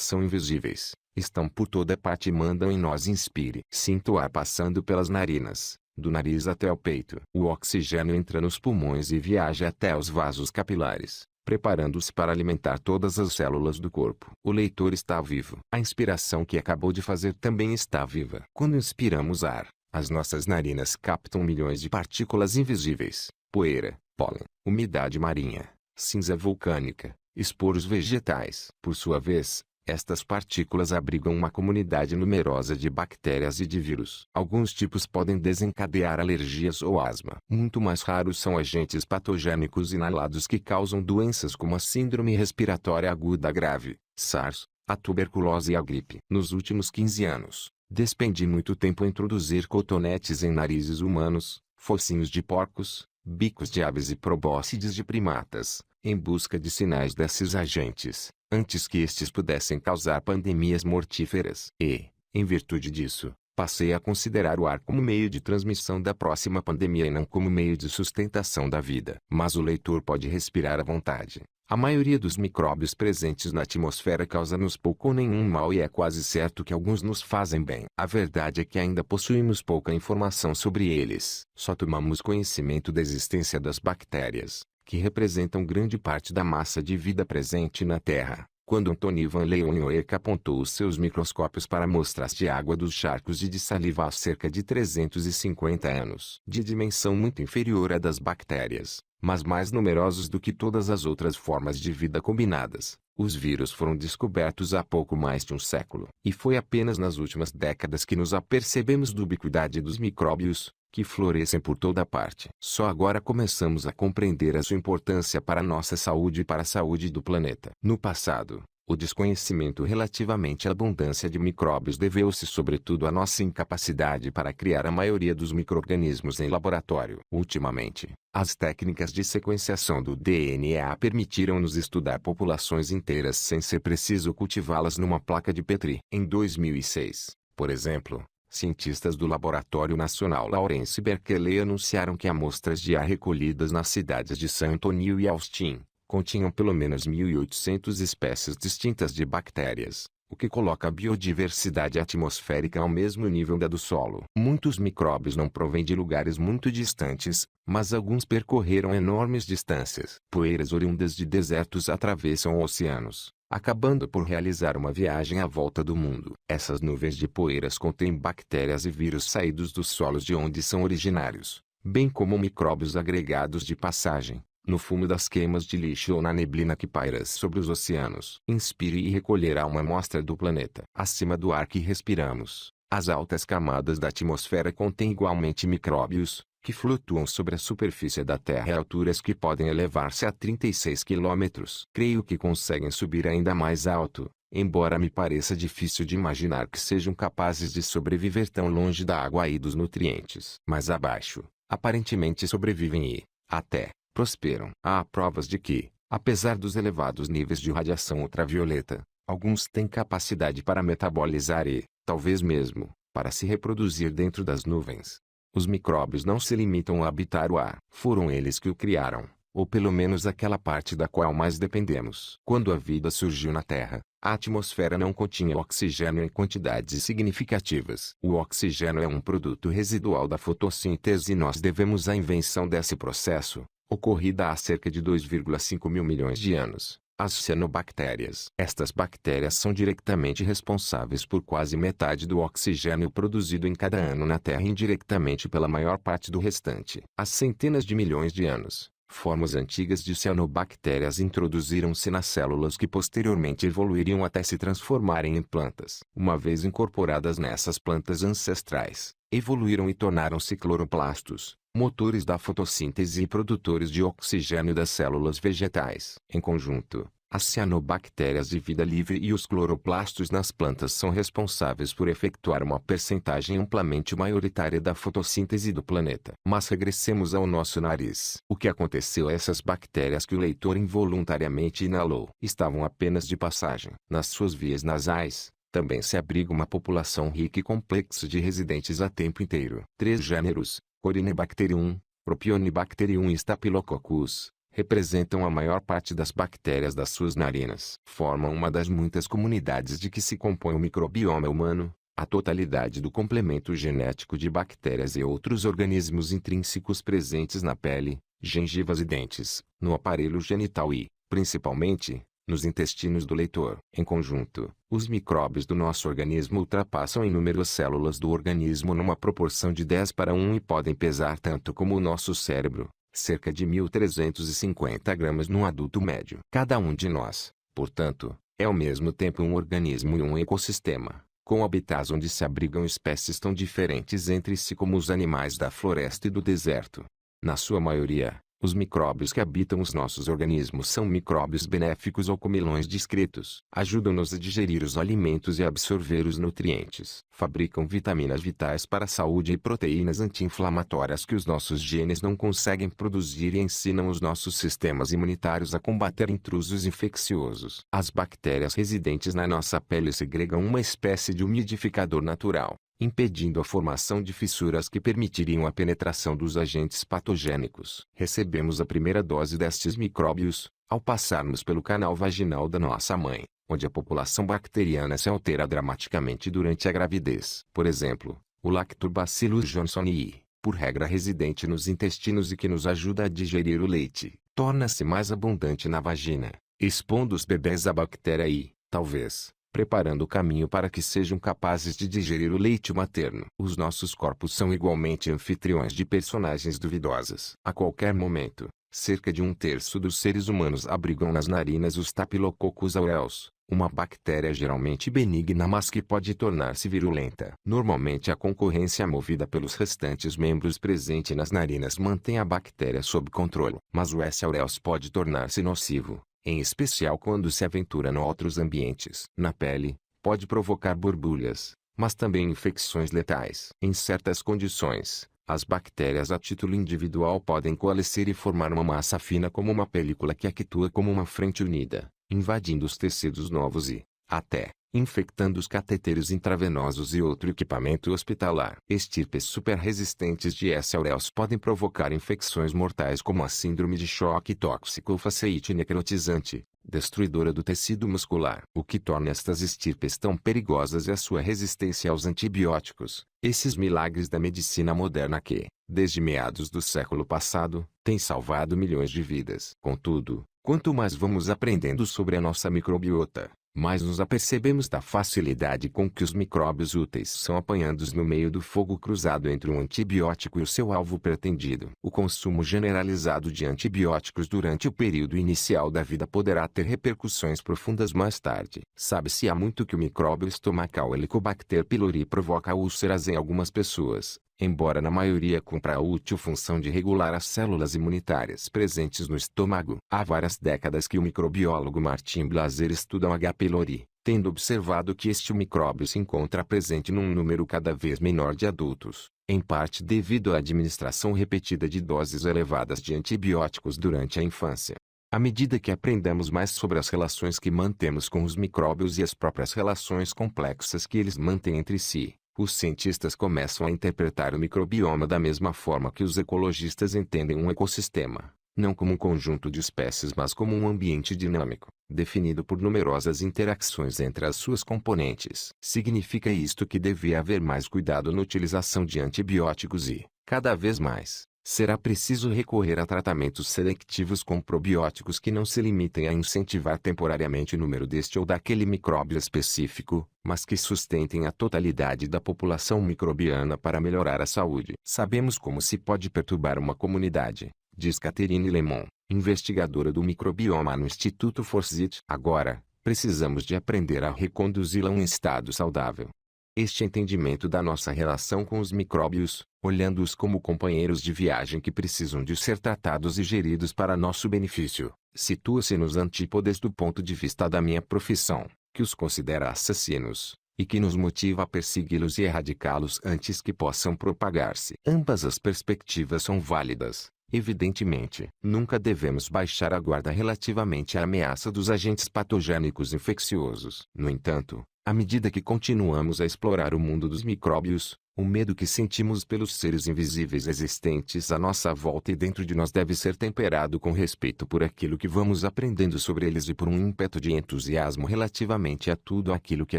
São invisíveis, estão por toda parte e mandam em nós inspire. Sinto o ar passando pelas narinas, do nariz até o peito. O oxigênio entra nos pulmões e viaja até os vasos capilares, preparando-se para alimentar todas as células do corpo. O leitor está vivo. A inspiração que acabou de fazer também está viva. Quando inspiramos ar, as nossas narinas captam milhões de partículas invisíveis, poeira, pólen, umidade marinha, cinza vulcânica, esporos vegetais. Por sua vez, estas partículas abrigam uma comunidade numerosa de bactérias e de vírus. Alguns tipos podem desencadear alergias ou asma. Muito mais raros são agentes patogênicos inalados que causam doenças como a síndrome respiratória aguda grave, SARS, a tuberculose e a gripe. Nos últimos 15 anos, despendi muito tempo a introduzir cotonetes em narizes humanos, focinhos de porcos, bicos de aves e probóscides de primatas, em busca de sinais desses agentes, antes que estes pudessem causar pandemias mortíferas. E, em virtude disso, passei a considerar o ar como meio de transmissão da próxima pandemia e não como meio de sustentação da vida. Mas o leitor pode respirar à vontade. A maioria dos micróbios presentes na atmosfera causa-nos pouco ou nenhum mal e é quase certo que alguns nos fazem bem. A verdade é que ainda possuímos pouca informação sobre eles. Só tomamos conhecimento da existência das bactérias, que representam grande parte da massa de vida presente na Terra. Quando Antoni van Leeuwenhoek apontou os seus microscópios para amostras de água dos charcos e de saliva há cerca de 350 anos, de dimensão muito inferior à das bactérias, mas mais numerosos do que todas as outras formas de vida combinadas, os vírus foram descobertos há pouco mais de um século. E foi apenas nas últimas décadas que nos apercebemos da ubiquidade dos micróbios, que florescem por toda parte. Só agora começamos a compreender a sua importância para a nossa saúde e para a saúde do planeta. No passado, o desconhecimento relativamente à abundância de micróbios deveu-se sobretudo à nossa incapacidade para criar a maioria dos micro-organismos em laboratório. Ultimamente, as técnicas de sequenciação do DNA permitiram-nos estudar populações inteiras sem ser preciso cultivá-las numa placa de Petri. Em 2006, por exemplo, cientistas do Laboratório Nacional Lawrence Berkeley anunciaram que amostras de ar recolhidas nas cidades de San Antonio e Austin continham pelo menos 1.800 espécies distintas de bactérias, o que coloca a biodiversidade atmosférica ao mesmo nível da do solo. Muitos micróbios não provêm de lugares muito distantes, mas alguns percorreram enormes distâncias. Poeiras oriundas de desertos atravessam oceanos, acabando por realizar uma viagem à volta do mundo. Essas nuvens de poeiras contêm bactérias e vírus saídos dos solos de onde são originários, bem como micróbios agregados de passagem, no fumo das queimas de lixo ou na neblina que paira sobre os oceanos. Inspire e recolherá uma amostra do planeta. Acima do ar que respiramos, as altas camadas da atmosfera contêm igualmente micróbios, que flutuam sobre a superfície da Terra a alturas que podem elevar-se a 36 quilômetros. Creio que conseguem subir ainda mais alto, embora me pareça difícil de imaginar que sejam capazes de sobreviver tão longe da água e dos nutrientes. Mais abaixo, aparentemente sobrevivem e, até, prosperam. Há provas de que, apesar dos elevados níveis de radiação ultravioleta, alguns têm capacidade para metabolizar e, talvez mesmo, para se reproduzir dentro das nuvens. Os micróbios não se limitam a habitar o ar. Foram eles que o criaram, ou pelo menos aquela parte da qual mais dependemos. Quando a vida surgiu na Terra, a atmosfera não continha oxigênio em quantidades significativas. O oxigênio é um produto residual da fotossíntese e nós devemos a invenção desse processo, ocorrida há cerca de 2,5 mil milhões de anos, às cianobactérias. Estas bactérias são diretamente responsáveis por quase metade do oxigênio produzido em cada ano na Terra e indiretamente pela maior parte do restante. Há centenas de milhões de anos, formas antigas de cianobactérias introduziram-se nas células que posteriormente evoluiriam até se transformarem em plantas. Uma vez incorporadas nessas plantas ancestrais, evoluíram e tornaram-se cloroplastos, motores da fotossíntese e produtores de oxigênio das células vegetais. Em conjunto, as cianobactérias de vida livre e os cloroplastos nas plantas são responsáveis por efetuar uma percentagem amplamente maioritária da fotossíntese do planeta. Mas regressemos ao nosso nariz. O que aconteceu a essas bactérias que o leitor involuntariamente inalou? Estavam apenas de passagem. Nas suas vias nasais, também se abriga uma população rica e complexa de residentes a tempo inteiro. 3 gêneros, Corynebacterium, Propionibacterium e Staphylococcus, representam a maior parte das bactérias das suas narinas. Formam uma das muitas comunidades de que se compõe o microbioma humano, a totalidade do complemento genético de bactérias e outros organismos intrínsecos presentes na pele, gengivas e dentes, no aparelho genital e, principalmente, nos intestinos do leitor. Em conjunto, os micróbios do nosso organismo ultrapassam em número as células do organismo numa proporção de 10:1 e podem pesar tanto como o nosso cérebro, cerca de 1.350 gramas num adulto médio. Cada um de nós, portanto, é ao mesmo tempo um organismo e um ecossistema, com habitats onde se abrigam espécies tão diferentes entre si como os animais da floresta e do deserto. Na sua maioria, os micróbios que habitam os nossos organismos são micróbios benéficos ou comilões discretos. Ajudam-nos a digerir os alimentos e a absorver os nutrientes. Fabricam vitaminas vitais para a saúde e proteínas anti-inflamatórias que os nossos genes não conseguem produzir e ensinam os nossos sistemas imunitários a combater intrusos infecciosos. As bactérias residentes na nossa pele segregam uma espécie de umidificador natural, impedindo a formação de fissuras que permitiriam a penetração dos agentes patogênicos. Recebemos a primeira dose destes micróbios, ao passarmos pelo canal vaginal da nossa mãe, onde a população bacteriana se altera dramaticamente durante a gravidez. Por exemplo, o Lactobacillus johnsonii, por regra residente nos intestinos e que nos ajuda a digerir o leite, torna-se mais abundante na vagina, expondo os bebês à bactéria e, talvez, preparando o caminho para que sejam capazes de digerir o leite materno. Os nossos corpos são igualmente anfitriões de personagens duvidosas. A qualquer momento, cerca de 1/3 dos seres humanos abrigam nas narinas os Staphylococcus aureus, uma bactéria geralmente benigna mas que pode tornar-se virulenta. Normalmente a concorrência movida pelos restantes membros presente nas narinas mantém a bactéria sob controle. Mas o S. aureus pode tornar-se nocivo, em especial quando se aventura em outros ambientes. Na pele, pode provocar borbulhas, mas também infecções letais. Em certas condições, as bactérias a título individual podem coalescer e formar uma massa fina como uma película que atua como uma frente unida, invadindo os tecidos novos e, até, infectando os cateteiros intravenosos e outro equipamento hospitalar. Estirpes superresistentes de S. aureus podem provocar infecções mortais como a síndrome de choque tóxico faceite necrotizante, destruidora do tecido muscular. O que torna estas estirpes tão perigosas é a sua resistência aos antibióticos, esses milagres da medicina moderna que, desde meados do século passado, têm salvado milhões de vidas. Contudo, quanto mais vamos aprendendo sobre a nossa microbiota, mais nos apercebemos da facilidade com que os micróbios úteis são apanhados no meio do fogo cruzado entre um antibiótico e o seu alvo pretendido. O consumo generalizado de antibióticos durante o período inicial da vida poderá ter repercussões profundas mais tarde. Sabe-se há muito que o micróbio estomacal Helicobacter pylori provoca úlceras em algumas pessoas, embora na maioria cumpra a útil função de regular as células imunitárias presentes no estômago. Há várias décadas que o microbiólogo Martin Blaser estuda o H. pylori, tendo observado que este micróbio se encontra presente num número cada vez menor de adultos, em parte devido à administração repetida de doses elevadas de antibióticos durante a infância. À medida que aprendemos mais sobre as relações que mantemos com os micróbios e as próprias relações complexas que eles mantêm entre si, os cientistas começam a interpretar o microbioma da mesma forma que os ecologistas entendem um ecossistema, não como um conjunto de espécies mas como um ambiente dinâmico, definido por numerosas interações entre as suas componentes. Significa isto que devia haver mais cuidado na utilização de antibióticos e, cada vez mais, será preciso recorrer a tratamentos seletivos com probióticos que não se limitem a incentivar temporariamente o número deste ou daquele micróbio específico, mas que sustentem a totalidade da população microbiana para melhorar a saúde. Sabemos como se pode perturbar uma comunidade, diz Catherine Lemon, investigadora do microbioma no Instituto Forsyth. Agora, precisamos de aprender a reconduzi-la a um estado saudável. Este entendimento da nossa relação com os micróbios, olhando-os como companheiros de viagem que precisam de ser tratados e geridos para nosso benefício, situa-se nos antípodes do ponto de vista da minha profissão, que os considera assassinos, e que nos motiva a persegui-los e erradicá-los antes que possam propagar-se. Ambas as perspectivas são válidas. Evidentemente, nunca devemos baixar a guarda relativamente à ameaça dos agentes patogênicos infecciosos. No entanto, À medida que continuamos a explorar o mundo dos micróbios, o medo que sentimos pelos seres invisíveis existentes à nossa volta e dentro de nós deve ser temperado com respeito por aquilo que vamos aprendendo sobre eles e por um ímpeto de entusiasmo relativamente a tudo aquilo que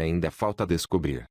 ainda falta descobrir.